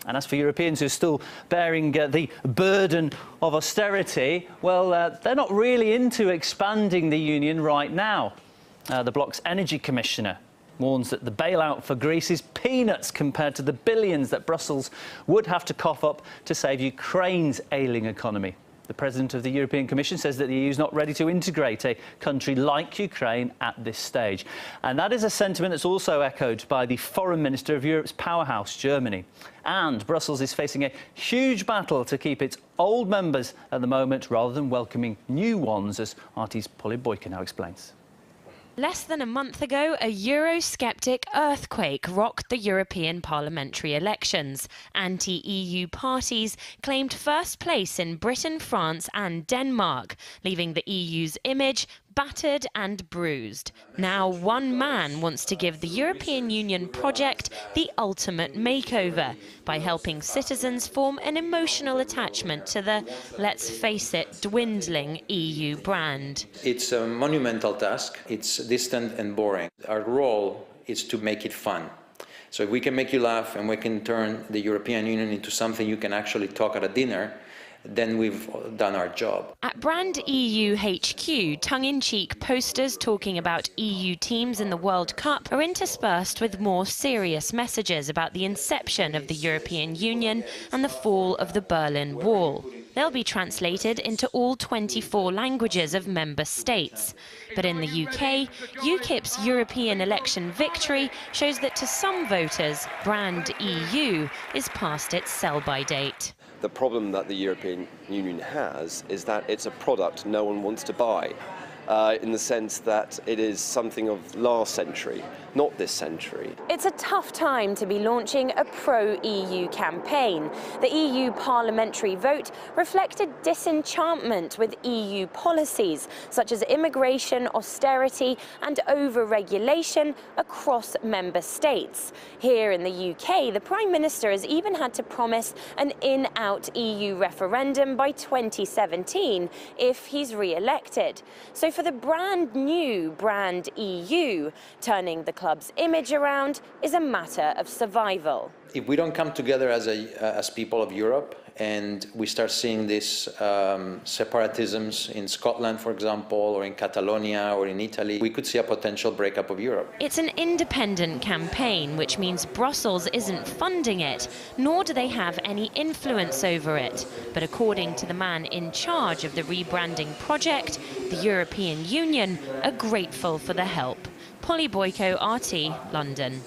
And as for Europeans who are still bearing the burden of austerity, well, they're not really into expanding the union right now. The bloc's energy commissioner warns that the bailout for Greece is peanuts compared to the billions that Brussels would have to cough up to save Ukraine's ailing economy. The President of the European Commission says that the EU is not ready to integrate a country like Ukraine at this stage. And that is a sentiment that's also echoed by the Foreign Minister of Europe's powerhouse, Germany. And Brussels is facing a huge battle to keep its old members at the moment rather than welcoming new ones, as RT's Polly Boyka now explains. Less than a month ago, a Eurosceptic earthquake rocked the European parliamentary elections. Anti-EU parties claimed first place in Britain, France and Denmark, leaving the EU's image battered and bruised. Now one man wants to give the European Union project the ultimate makeover by helping citizens form an emotional attachment to the, let's face it, dwindling EU brand. It's a monumental task. It's distant and boring. Our role is to make it fun. So if we can make you laugh and we can turn the European Union into something you can actually talk at a dinner, then we've done our job. At Brand EU HQ, tongue-in-cheek posters talking about EU teams in the World Cup are interspersed with more serious messages about the inception of the European Union and the fall of the Berlin Wall. They'll be translated into all 24 languages of member states. But in the UK, UKIP's European election victory shows that to some voters, Brand EU is past its sell-by date. The problem that the European Union has is that it's a product no one wants to buy, in the sense that it is something of last century, not this century. It's a tough time to be launching a pro-EU campaign. The EU parliamentary vote reflected disenchantment with EU policies, such as immigration, austerity and over-regulation across member states. Here in the UK, the Prime Minister has even had to promise an in-out EU referendum by 2017 if he's re-elected. So for the brand new Brand EU, turning the club's image around is a matter of survival. If we don't come together as people of Europe and we start seeing these separatisms in Scotland, for example, or in Catalonia or in Italy, we could see a potential breakup of Europe. It's an independent campaign, which means Brussels isn't funding it, nor do they have any influence over it. But according to the man in charge of the rebranding project, the European Union are grateful for the help. Polly Boyka, RT, London.